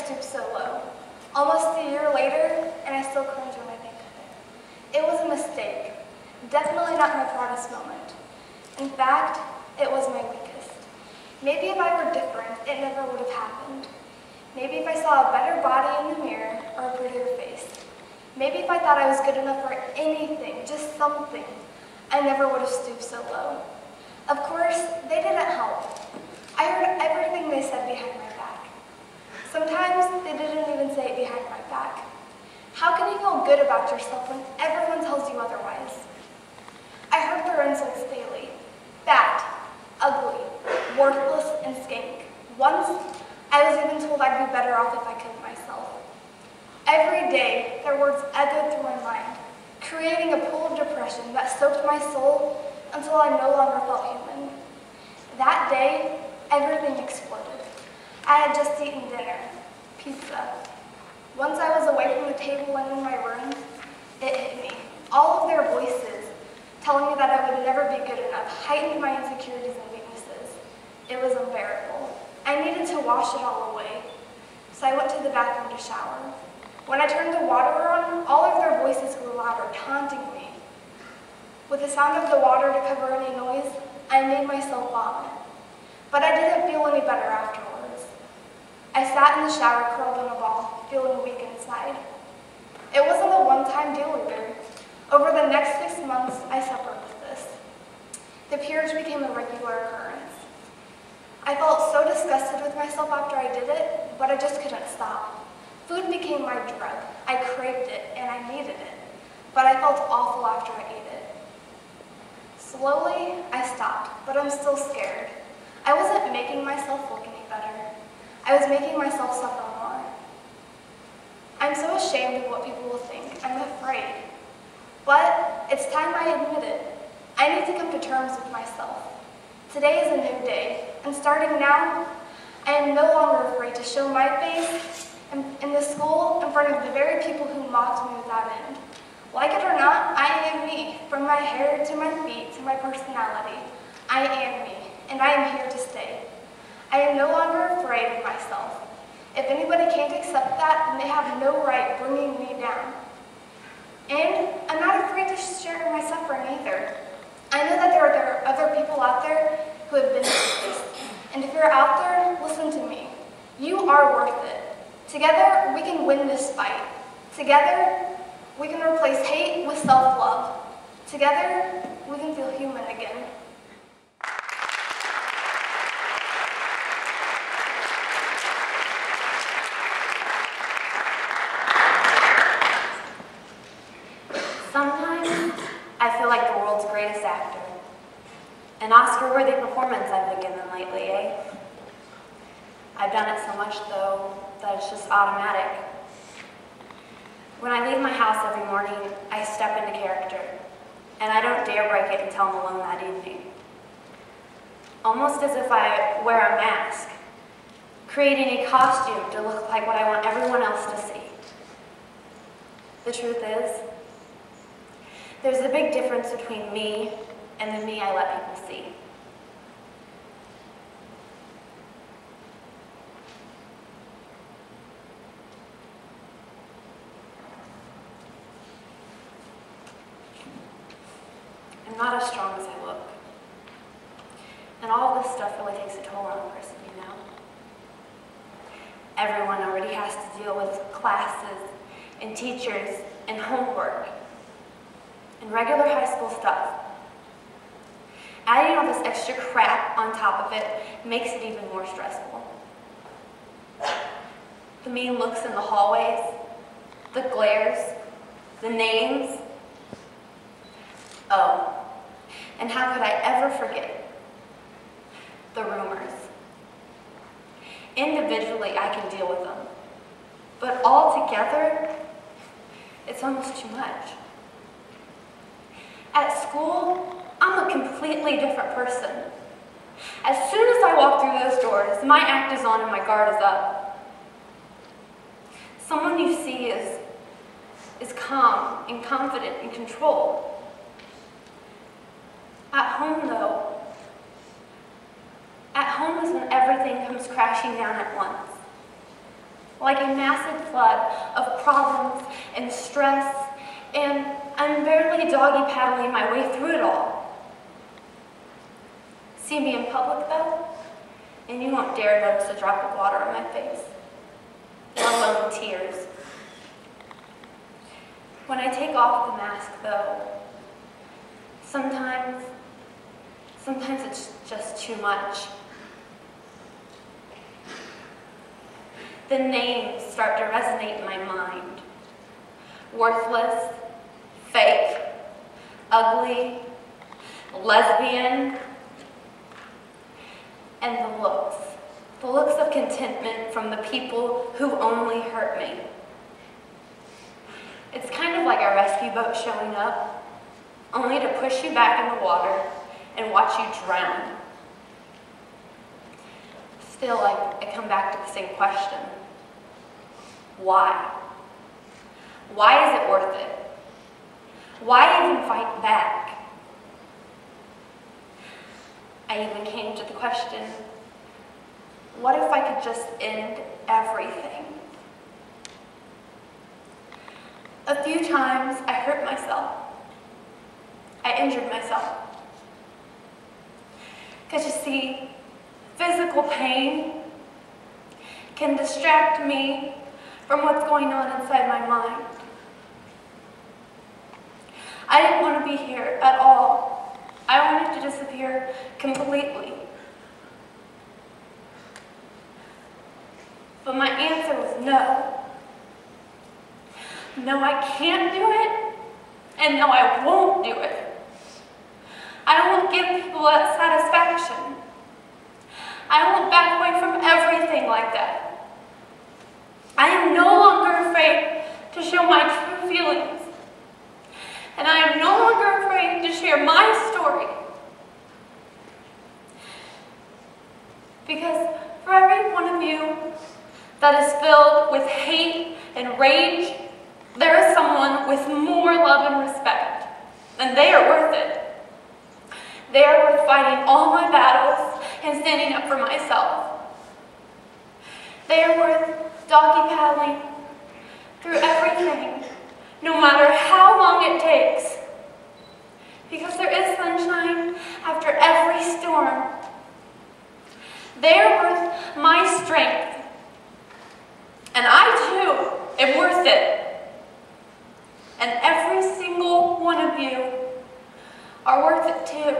stoop so low. Almost a year later, and I still cringe when I think of it. It was a mistake. Definitely not my proudest moment. In fact, it was my weakest. Maybe if I were different, it never would have happened. Maybe if I saw a better body in the mirror or a prettier face. Maybe if I thought I was good enough for anything, just something, I never would have stooped so low. Of course, they didn't help. I heard everything they said behind my back. Sometimes they didn't even say it behind my back. How can you feel good about yourself when everyone tells you otherwise? I heard their insults daily. Fat, ugly, worthless, and skank. Once, I was even told I'd be better off if I killed myself. Every day, their words echoed through my mind, creating a pool of depression that soaked my soul until I no longer felt human. That day, everything exploded. I had just eaten dinner, pizza. Once I was away from the table and in my room, it hit me. All of their voices telling me that I would never be good enough heightened my insecurities and weaknesses. It was unbearable. I needed to wash it all away, so I went to the bathroom to shower. When I turned the water on, all of their voices grew louder, taunting me. With the sound of the water to cover any noise, I made myself vomit. But I didn't feel any better afterwards. I sat in the shower curled in a ball, feeling weak inside. It wasn't a one-time deal either. Over the next 6 months, I suffered with this. The purge became a regular occurrence. I felt so disgusted with myself after I did it, but I just couldn't stop. Food became my drug. I craved it, and I needed it, but I felt awful after I ate it. Slowly, I stopped, but I'm still scared. I wasn't making myself look any better. I was making myself suffer more. I'm so ashamed of what people will think. I'm afraid. But it's time I admit it. I need to come to terms with myself. Today is a new day, and starting now, I am no longer afraid to show my face in the school in front of the very people who mocked me without end. Like it or not, I am me. From my hair to my feet to my personality, I am me, and I am here to stay. I am no longer afraid of myself. If anybody can't accept that, then they have no right bringing me down. And I'm not afraid to share my suffering either. I know that there are other people out there who have been through this. And if you're out there, listen to me. You are worth it. Together, we can win this fight. Together, we can replace hate with self-love. Together, we can feel human again. Sometimes, I feel like the world's greatest actor. An Oscar-worthy performance I've been given lately, eh? I've done it so much, though, that it's just automatic. When I leave my house every morning, I step into character, and I don't dare break it until I'm alone that evening. Almost as if I wear a mask, creating a costume to look like what I want everyone else to see. The truth is, there's a big difference between me and the me I let people see. I'm not as strong as I look. And all of this stuff really takes a toll on a person, you know? Everyone already has to deal with classes and teachers and homework and regular high school stuff. Adding all this extra crap on top of it makes it even more stressful. The mean looks in the hallways, the glares, the names. Oh, and how could I ever forget the rumors? Individually, I can deal with them, but all together, it's almost too much. At school, I'm a completely different person. As soon as I walk through those doors, my act is on and my guard is up. Someone you see is calm and confident and controlled. At home, though, at home is when everything comes crashing down at once. like a massive flood of problems and stress, and I'm barely doggy paddling my way through it all. See me in public though, and you won't dare notice a drop of water on my face, let alone tears. When I take off the mask though, sometimes it's just too much. The names start to resonate in my mind. Worthless, fake, ugly, lesbian, and the looks of contentment from the people who only hurt me. It's kind of like a rescue boat showing up, only to push you back in the water and watch you drown. Still, I come back to the same question. Why? Why is it worth it? Why even fight back? I even came to the question, what if I could just end everything? A few times I hurt myself. I injured myself. Because you see, physical pain can distract me from what's going on inside my mind. I didn't want to be here at all. I wanted to disappear completely. But my answer was no. No, I can't do it, and no, I won't do it. I won't give people that satisfaction. I won't back away from everything like that. I am no longer afraid to show my true feelings. And I am no longer afraid to share my story. Because for every one of you that is filled with hate and rage, there is someone with more love and respect. And they are worth it. They are worth fighting all my battles and standing up for myself. They are worth doggy paddling through everything, no matter how long it takes. Because there is sunshine after every storm. They are worth my strength. And I too am worth it. And every single one of you are worth it too.